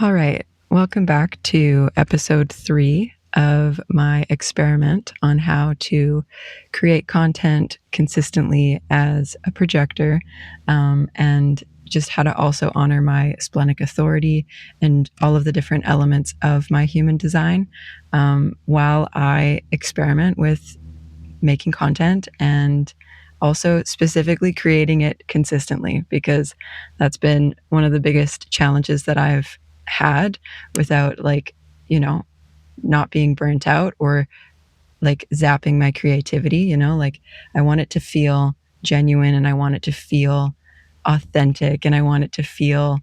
All right. Welcome back to episode 3 of my experiment on how to create content consistently as a projector, and just how to also honor my splenic authority and all of the different elements of my human design while I experiment with making content and also specifically creating it consistently, because that's been one of the biggest challenges that I've had without not being burnt out or like zapping my creativity, like I want it to feel genuine and I want it to feel authentic and I want it to feel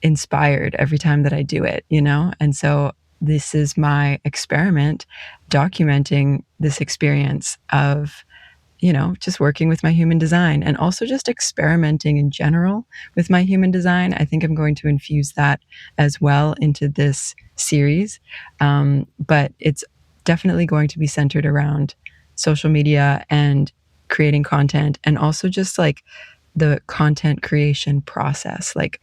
inspired every time that I do it, And so this is my experiment documenting this experience of just working with my human design and also just experimenting in general with my human design. I think I'm going to infuse that as well into this series. But it's definitely going to be centered around social media and creating content, and also just like the content creation process. Like,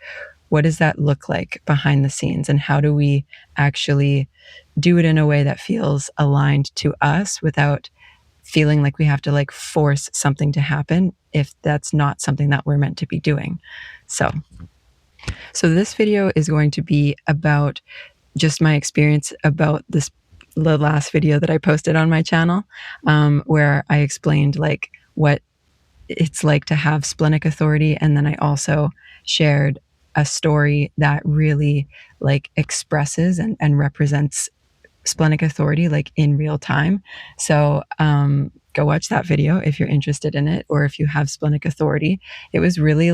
what does that look like behind the scenes, and how do we actually do it in a way that feels aligned to us without feeling like we have to like force something to happen if that's not something that we're meant to be doing. So this video is going to be about just my experience about the last video that I posted on my channel, where I explained like what it's like to have splenic authority. And then I also shared a story that really like expresses and represents splenic authority like in real time. So go watch that video if you're interested in it, or if you have splenic authority. It was really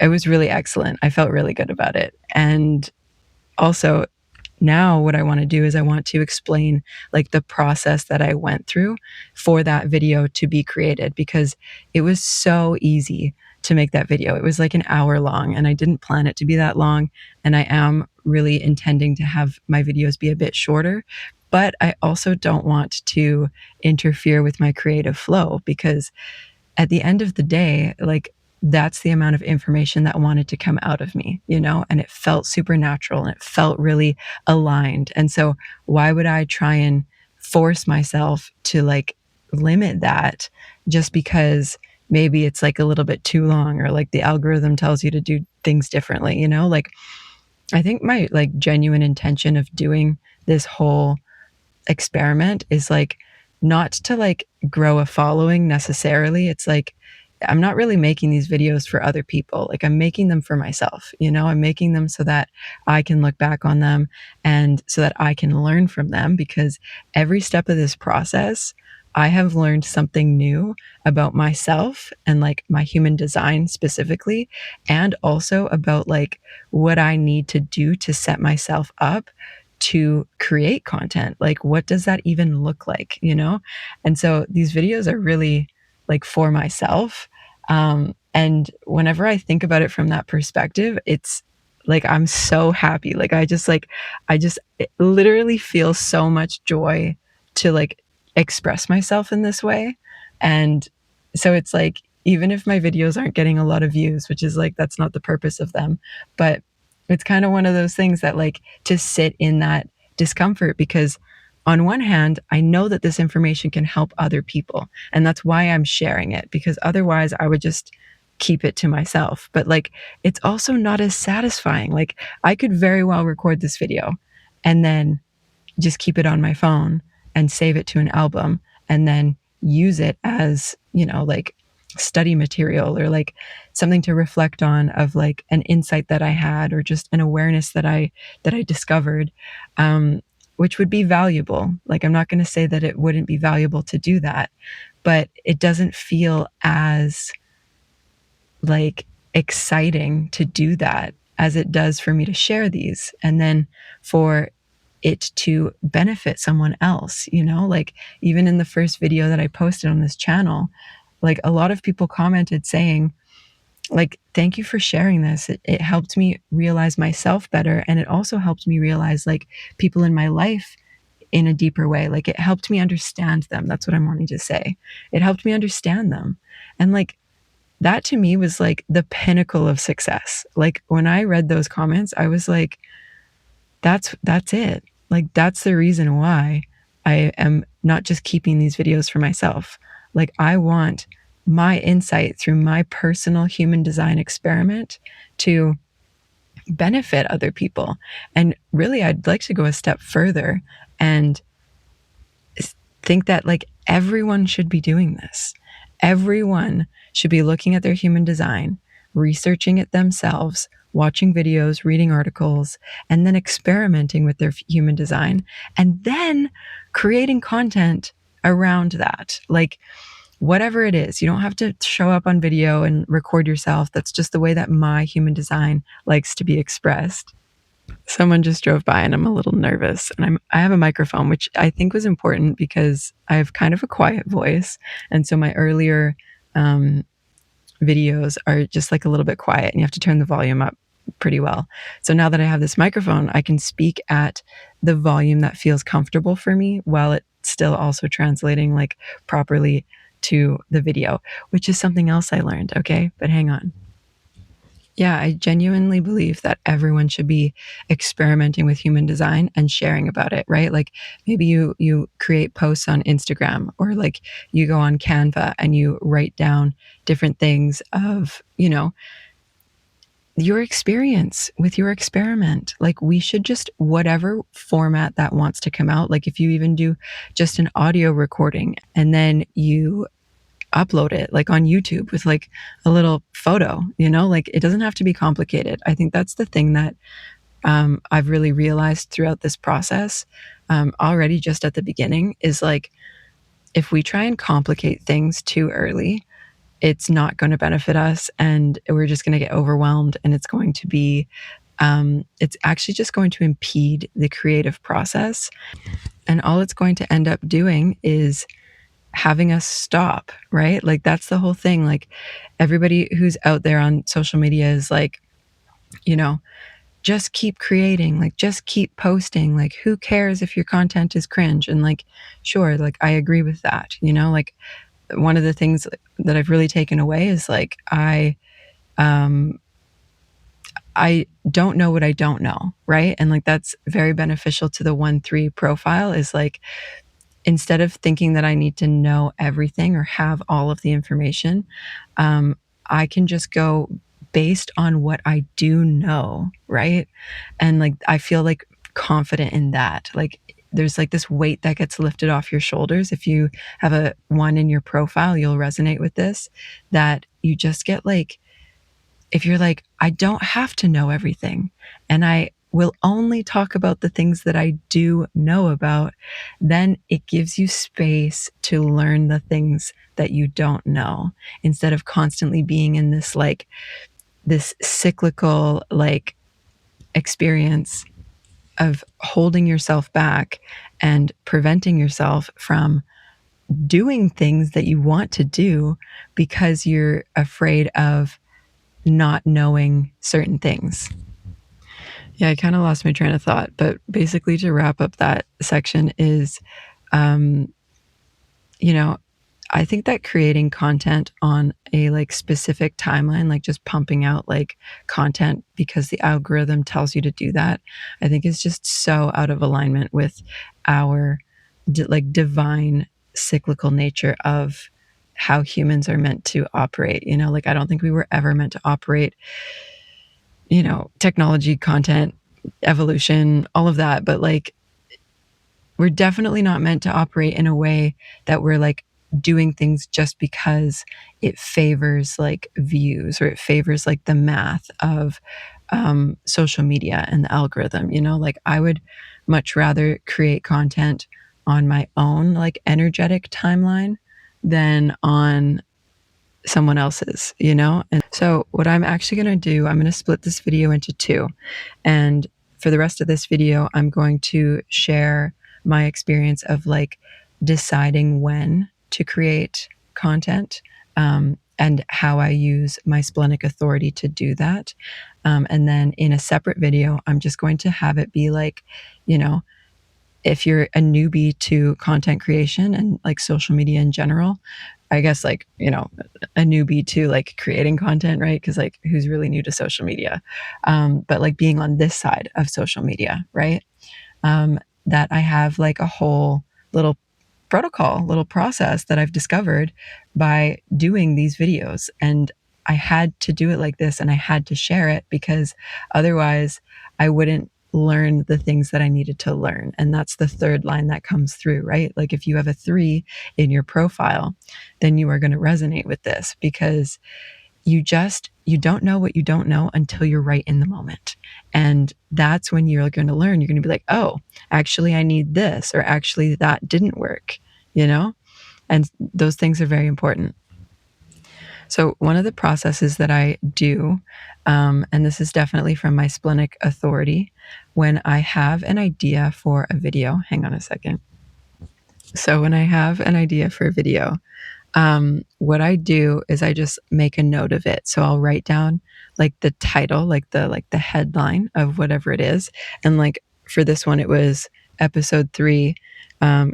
excellent. I felt really good about it. And also now what I want to do is I want to explain like the process that I went through for that video to be created, because it was so easy to make that video. It was like an hour long and I didn't plan it to be that long. And I am really intending to have my videos be a bit shorter, but I also don't want to interfere with my creative flow, because at the end of the day, like that's the amount of information that wanted to come out of me, and it felt supernatural and it felt really aligned. And so why would I try and force myself to like limit that just because maybe it's like a little bit too long, or like the algorithm tells you to do things differently, like I think my like genuine intention of doing this whole experiment is like not to like grow a following necessarily. It's like I'm not really making these videos for other people. Like I'm making them for myself, I'm making them so that I can look back on them and so that I can learn from them, because every step of this process, I have learned something new about myself and like my human design specifically, and also about like what I need to do to set myself up to create content. Like, what does that even look like, And so these videos are really like for myself. And whenever I think about it from that perspective, it's like, I'm so happy. Like, I just literally feel so much joy to like express myself in this way. And so it's like, even if my videos aren't getting a lot of views, which is like, that's not the purpose of them, but it's kind of one of those things that like to sit in that discomfort, because on one hand, I know that this information can help other people, and that's why I'm sharing it, because otherwise I would just keep it to myself. But like, it's also not as satisfying. Like, I could very well record this video and then just keep it on my phone and save it to an album and then use it as, like study material, or like something to reflect on of like an insight that I had, or just an awareness that I discovered, which would be valuable. Like, I'm not going to say that it wouldn't be valuable to do that, but it doesn't feel as like exciting to do that as it does for me to share these, and then for it to benefit someone else, like even in the first video that I posted on this channel, like a lot of people commented saying like, thank you for sharing this. It helped me realize myself better. And it also helped me realize like people in my life in a deeper way. Like, it helped me understand them. That's what I'm wanting to say. It helped me understand them. And like, that to me was like the pinnacle of success. Like when I read those comments, I was like, that's it. Like that's the reason why I am not just keeping these videos for myself. Like I want my insight through my personal human design experiment to benefit other people. And really, I'd like to go a step further and think that like everyone should be doing this. Everyone should be looking at their human design, researching it themselves, watching videos, reading articles, and then experimenting with their human design, and then creating content around that. Like, whatever it is, you don't have to show up on video and record yourself. That's just the way that my human design likes to be expressed. Someone just drove by and I'm a little nervous, and I have a microphone, which I think was important because I have kind of a quiet voice. And so my earlier videos are just like a little bit quiet and you have to turn the volume up pretty well. So now that I have this microphone, I can speak at the volume that feels comfortable for me while it's still also translating like properly to the video, which is something else I learned. Okay, but hang on. Yeah, I genuinely believe that everyone should be experimenting with human design and sharing about it, right? Like maybe you create posts on Instagram, or like you go on Canva and you write down different things of, you know, your experience with your experiment. Like we should just, whatever format that wants to come out, like if you even do just an audio recording and then you upload it like on YouTube with like a little photo, you know, like it doesn't have to be complicated. I think that's the thing that I've really realized throughout this process, already just at the beginning, is like if we try and complicate things too early, it's not going to benefit us and we're just going to get overwhelmed, and it's going to be it's actually just going to impede the creative process, and all it's going to end up doing is having us stop, right? Like that's the whole thing. Like everybody who's out there on social media is like, you know, just keep creating, like just keep posting. Like who cares if your content is cringe? And like, sure, like I agree with that, you know, like one of the things that I've really taken away is like I don't know what I don't know, right? And like that's very beneficial to the 1-3 profile, is like instead of thinking that I need to know everything or have all of the information, I can just go based on what I do know, right? And like I feel like confident in that. Like there's like this weight that gets lifted off your shoulders. If you have a 1 in your profile, you'll resonate with this, that you just get like, if you're like, I don't have to know everything, and I will only talk about the things that I do know about, then it gives you space to learn the things that you don't know, instead of constantly being in this like this cyclical like experience of holding yourself back and preventing yourself from doing things that you want to do because you're afraid of not knowing certain things. Yeah, I kind of lost my train of thought, but basically to wrap up that section is, you know, I think that creating content on a like specific timeline, like just pumping out like content because the algorithm tells you to do that, I think is just so out of alignment with our like divine cyclical nature of how humans are meant to operate. You know, like I don't think we were ever meant to operate, you know, technology, content, evolution, all of that. But like, we're definitely not meant to operate in a way that we're like doing things just because it favors like views, or it favors like the math of social media and the algorithm. You know, like I would much rather create content on my own like energetic timeline than on someone else's, you know? And so what I'm actually going to do, I'm going to split this video into 2. And for the rest of this video, I'm going to share my experience of like deciding when to create content, and how I use my splenic authority to do that. And then in a separate video, I'm just going to have it be like, you know, if you're a newbie to content creation and like social media in general, I guess like, a newbie to like creating content, right? Because like who's really new to social media? But like being on this side of social media, right? That I have like a whole little protocol, little process that I've discovered by doing these videos. And I had to do it like this and I had to share it because otherwise I wouldn't learn the things that I needed to learn. And that's the third line that comes through, right? Like if you have a 3 in your profile, then you are going to resonate with this because you don't know what you don't know until you're right in the moment. And that's when you're going to learn. You're going to be like, oh, actually I need this, or actually that didn't work, you know? And those things are very important. So one of the processes that I do, and this is definitely from my Splenic authority, when I have an idea for a video, hang on a second. So when I have an idea for a video, what I do is I just make a note of it. So I'll write down like the title, like the headline of whatever it is. And like for this one, it was episode 3,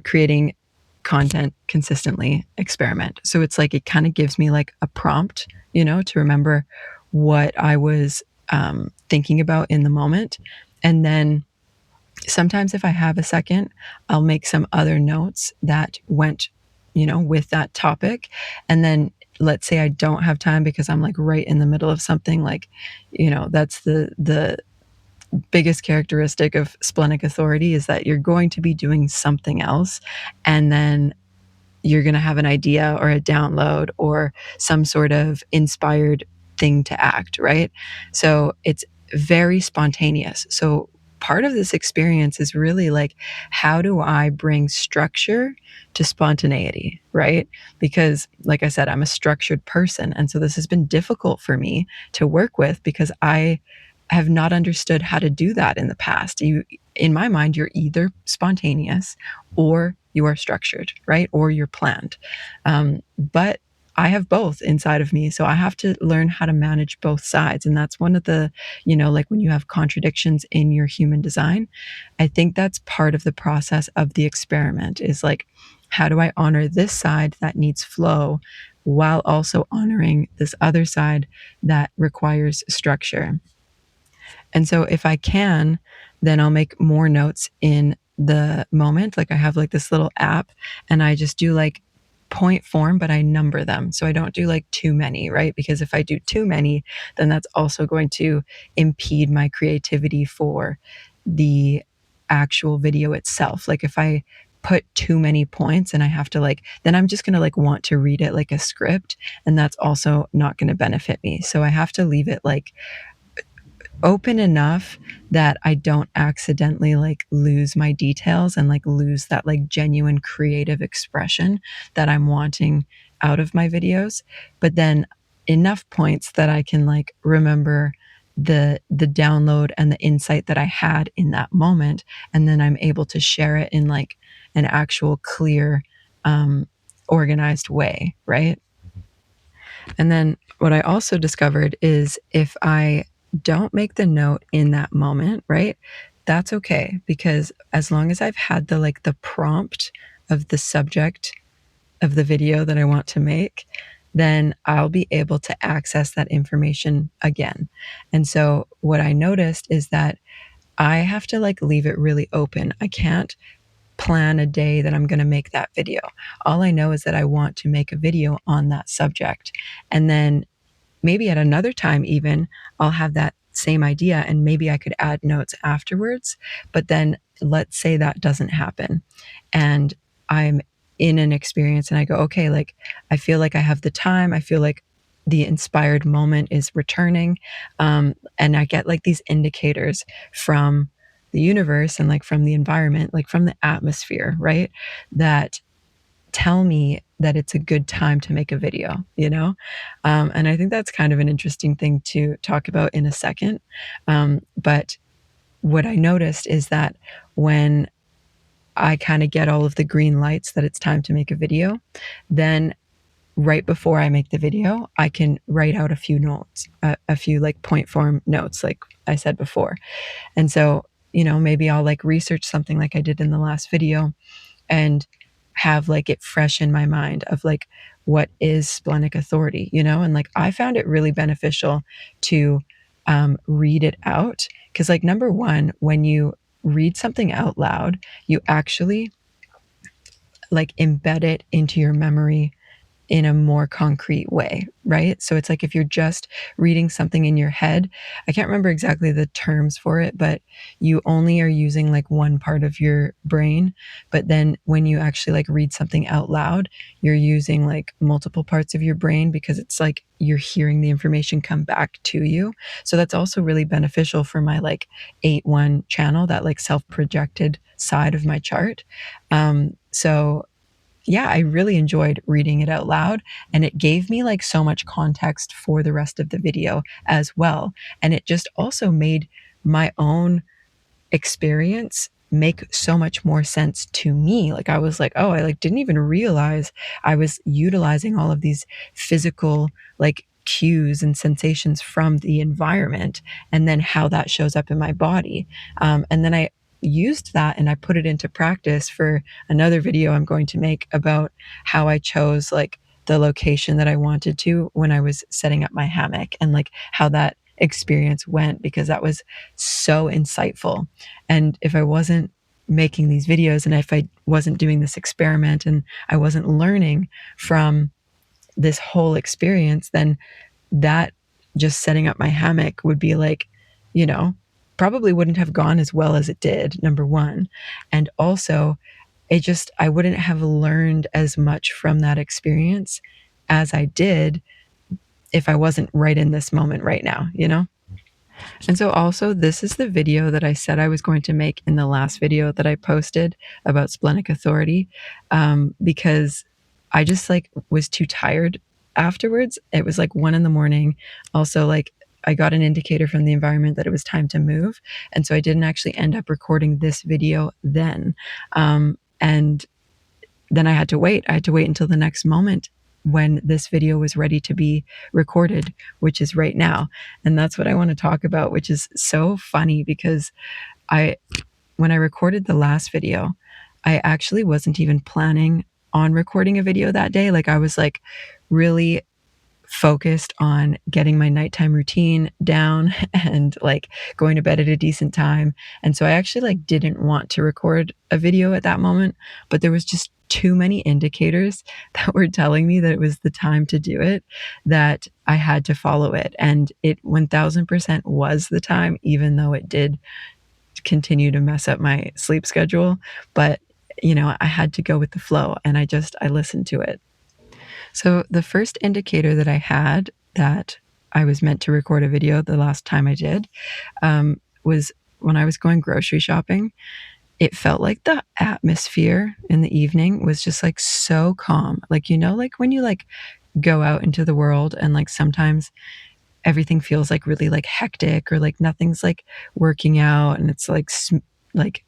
creating content consistently experiment. So it's like it kind of gives me like a prompt, to remember what I was thinking about in the moment. And then sometimes if I have a second, I'll make some other notes that went, with that topic. And then let's say I don't have time because I'm like right in the middle of something, like, that's the biggest characteristic of Splenic authority, is that you're going to be doing something else. And then you're going to have an idea or a download or some sort of inspired thing to act, right? So it's very spontaneous. So part of this experience is really like, how do I bring structure to spontaneity, right? Because like I said, I'm a structured person. And so this has been difficult for me to work with because I have not understood how to do that in the past. In my mind, you're either spontaneous or you are structured, right? Or you're planned. But I have both inside of me. So I have to learn how to manage both sides. And that's one of the, like when you have contradictions in your human design, I think that's part of the process of the experiment, is like, how do I honor this side that needs flow while also honoring this other side that requires structure? And so if I can, then I'll make more notes in the moment. Like I have like this little app and I just do like point form, but I number them. So I don't do like too many, right? Because if I do too many, then that's also going to impede my creativity for the actual video itself. Like if I put too many points and I have to like, then I'm just going to like want to read it like a script, and that's also not going to benefit me. So I have to leave it like open enough that I don't accidentally like lose my details and like lose that like genuine creative expression that I'm wanting out of my videos, but then enough points that I can like remember the download and the insight that I had in that moment, and then I'm able to share it in like an actual clear organized way, right? And then what I also discovered is if I don't make the note in that moment, right? That's okay, because as long as I've had the prompt of the subject of the video that I want to make, then I'll be able to access that information again. And so what I noticed is that I have to like leave it really open. I can't plan a day that I'm going to make that video. All I know is that I want to make a video on that subject. And then maybe at another time, even I'll have that same idea and maybe I could add notes afterwards. But then let's say that doesn't happen and I'm in an experience and I go, okay, like I feel like I have the time. I feel like the inspired moment is returning. And I get like these indicators from the universe and like from the environment, like from the atmosphere, right? That tell me that it's a good time to make a video, And I think that's kind of an interesting thing to talk about in a second. But what I noticed is that when I kind of get all of the green lights that it's time to make a video, then right before I make the video, I can write out a few notes, a few like point form notes, like I said before. And so, maybe I'll like research something like I did in the last video and have like it fresh in my mind of like what is splenic authority, and like I found it really beneficial to read it out, because like number one, when you read something out loud, you actually like embed it into your memory in a more concrete way, right? So it's like if you're just reading something in your head, I can't remember exactly the terms for it, but you only are using like one part of your brain. But then when you actually like read something out loud, you're using like multiple parts of your brain, because it's like you're hearing the information come back to you. So that's also really beneficial for my like 8-1 channel, that like self-projected side of my chart. So yeah, I really enjoyed reading it out loud, and it gave me like so much context for the rest of the video as well. And it just also made my own experience make so much more sense to me. Like I was like, oh, I like didn't even realize I was utilizing all of these physical like cues and sensations from the environment, and then how that shows up in my body. And then I used that and I put it into practice for another video I'm going to make about how I chose like the location that I wanted to when I was setting up my hammock, and like how that experience went, because that was so insightful. And if I wasn't making these videos, and if I wasn't doing this experiment, and I wasn't learning from this whole experience, then that just setting up my hammock would be like, you know, probably wouldn't have gone as well as it did, number one. And also, I wouldn't have learned as much from that experience as I did if I wasn't right in this moment right now? And so also, this is the video that I said I was going to make in the last video that I posted about splenic authority, because I just like was too tired afterwards. It was like 1 a.m. Also, like I got an indicator from the environment that it was time to move. And so I didn't actually end up recording this video then. And then I had to wait. I had to wait until the next moment when this video was ready to be recorded, which is right now. And that's what I want to talk about, which is so funny because when I recorded the last video, I actually wasn't even planning on recording a video that day. Like I was like really focused on getting my nighttime routine down and like going to bed at a decent time. And so I actually like didn't want to record a video at that moment, but there was just too many indicators that were telling me that it was the time to do it, that I had to follow it. And it 1000% was the time, even though it did continue to mess up my sleep schedule. But, I had to go with the flow, and I listened to it. So the first indicator that I had that I was meant to record a video the last time I did, was when I was going grocery shopping. It felt like the atmosphere in the evening was just like so calm. Like, like when you like go out into the world and like sometimes everything feels like really like hectic, or like nothing's like working out, and it's like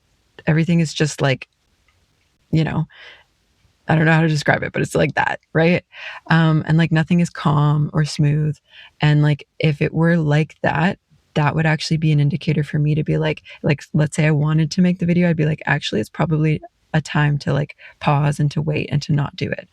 everything is just like, you know, I don't know how to describe it, but it's like that, right? And like nothing is calm or smooth. And like if it were like that, that would actually be an indicator for me to be like let's say I wanted to make the video, I'd be like, actually, it's probably a time to like pause and to wait and to not do it.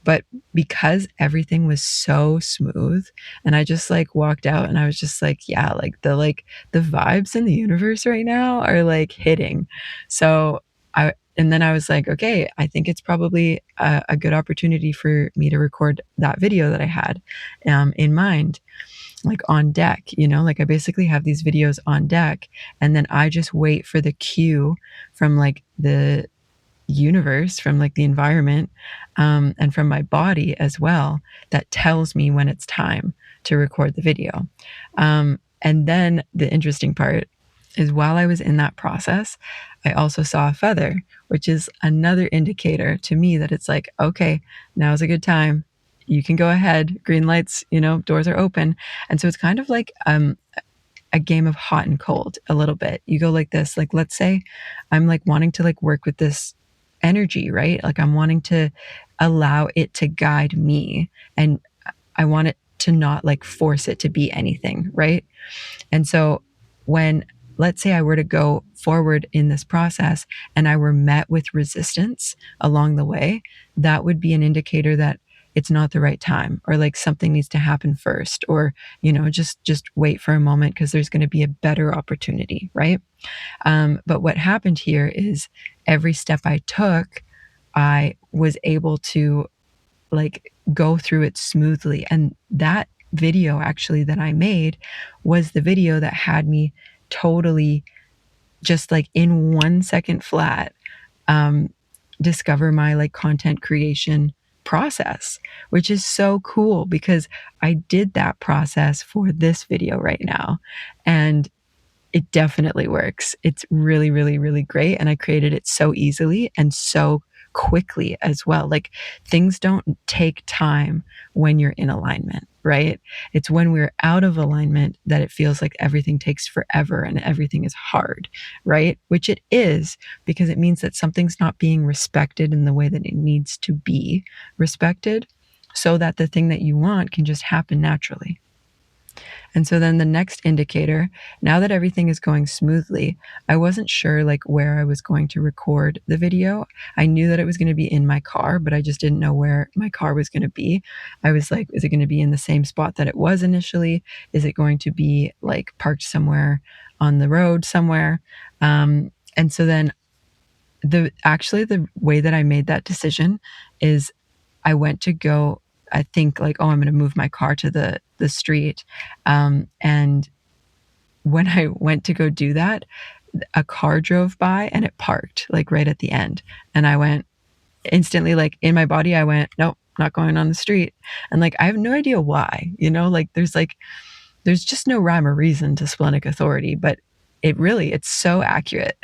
But because everything was so smooth, and I just like walked out and I was just like, yeah, like the vibes in the universe right now are like hitting. So and then I was like, okay, I think it's probably a good opportunity for me to record that video that I had in mind, like on deck, like I basically have these videos on deck, and then I just wait for the cue from like the universe, from like the environment, and from my body as well, that tells me when it's time to record the video. And then the interesting part is, while I was in that process, I also saw a feather, which is another indicator to me that it's like, okay, now's a good time. You can go ahead. Green lights, doors are open. And so it's kind of like a game of hot and cold a little bit. You go like this, like, let's say I'm like wanting to like work with this energy, right? Like I'm wanting to allow it to guide me, and I want it to not like force it to be anything, right? And so when let's say I were to go forward in this process and I were met with resistance along the way, that would be an indicator that it's not the right time, or like something needs to happen first, or just wait for a moment because there's going to be a better opportunity, right? But what happened here is every step I took, I was able to like go through it smoothly. And that video actually that I made was the video that had me totally just like in 1 second flat um, discover my like content creation process, which is so cool because I did that process for this video right now. And it definitely works. It's really, really, really great. And I created it so easily and so quickly as well. Like things don't take time when you're in alignment, right? It's when we're out of alignment that it feels like everything takes forever and everything is hard, right? Which it is, because it means that something's not being respected in the way that it needs to be respected, so that the thing that you want can just happen naturally. And so then the next indicator, now that everything is going smoothly, I wasn't sure like where I was going to record the video. I knew that it was going to be in my car, but I just didn't know where my car was going to be. I was like, is it going to be in the same spot that it was initially? Is it going to be like parked somewhere on the road somewhere? And so then the way that I made that decision is I went to go, I think like, oh, I'm going to move my car to the street. And when I went to go do that, a car drove by and it parked like right at the end. And I went instantly, like in my body, I went, nope, not going on the street. And like, I have no idea why, like there's just no rhyme or reason to splenic authority, but it's so accurate,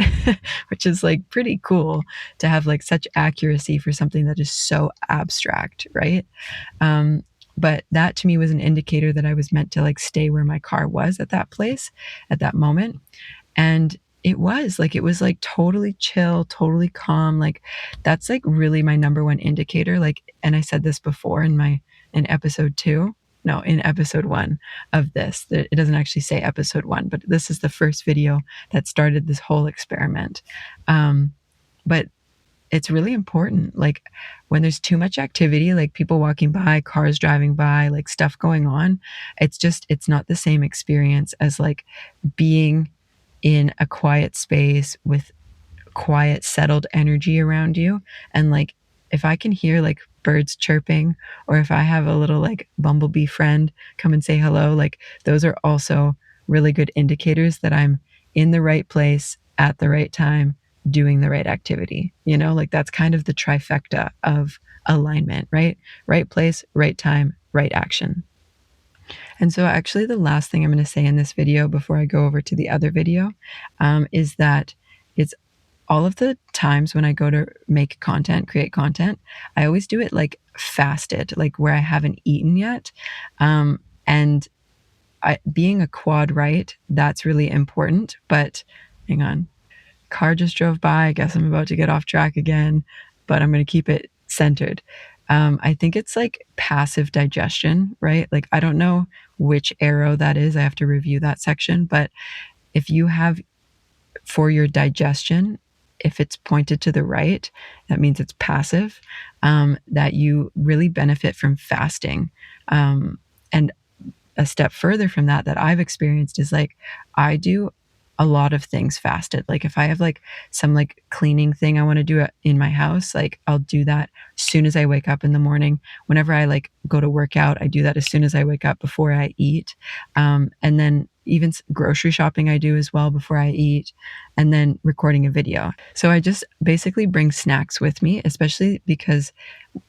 which is like pretty cool to have like such accuracy for something that is so abstract, right? But that to me was an indicator that I was meant to like stay where my car was at that place at that moment. And it was like totally chill, totally calm. Like that's like really my number one indicator. Like, and I said this before in episode 2. No, in episode 1 of this. It doesn't actually say episode 1, but this is the first video that started this whole experiment. But it's really important. Like when there's too much activity, like people walking by, cars driving by, like stuff going on, it's not the same experience as like being in a quiet space with quiet, settled energy around you. And like, if I can hear like birds chirping, or if I have a little like bumblebee friend come and say hello, like those are also really good indicators that I'm in the right place at the right time, doing the right activity. Like that's kind of the trifecta of alignment, right? Right place, right time, right action. And so actually the last thing I'm going to say in this video before I go over to the other video is that it's all of the times when I go to make content, create content, I always do it like fasted, like where I haven't eaten yet. And being a quad right, that's really important. But hang on, car just drove by. I guess I'm about to get off track again, but I'm going to keep it centered. I think it's like passive digestion, right? Like, I don't know which arrow that is. I have to review that section. But if you have for your digestion, if it's pointed to the right, that means it's passive, that you really benefit from fasting. And a step further from that I've experienced is like, I do a lot of things fasted. Like if I have like some like cleaning thing I want to do in my house, like I'll do that as soon as I wake up in the morning. Whenever I like go to work out, I do that as soon as I wake up before I eat. And then even grocery shopping I do as well before I eat, and then recording a video. So I just basically bring snacks with me, especially because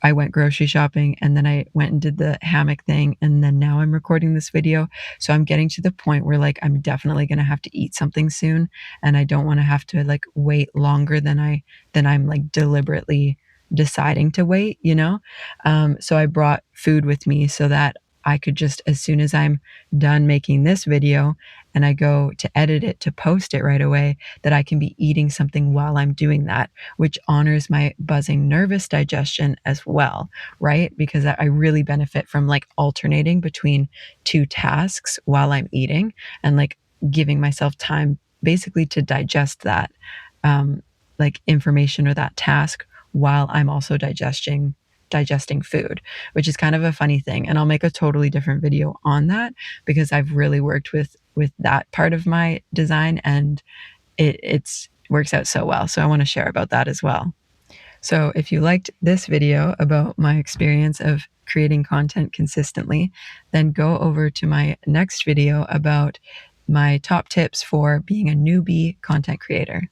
I went grocery shopping and then I went and did the hammock thing, and then now I'm recording this video. So I'm getting to the point where like I'm definitely going to have to eat something soon, and I don't want to have to like wait longer than I'm like deliberately deciding to wait, so I brought food with me so that I could just, as soon as I'm done making this video and I go to edit it to post it right away, that I can be eating something while I'm doing that, which honors my buzzing nervous digestion as well, right? Because I really benefit from like alternating between two tasks while I'm eating and like giving myself time basically to digest that like information or that task while I'm also digesting food, which is kind of a funny thing. And I'll make a totally different video on that because I've really worked with that part of my design, and it's works out so well. So I want to share about that as well. So if you liked this video about my experience of creating content consistently, then go over to my next video about my top tips for being a newbie content creator.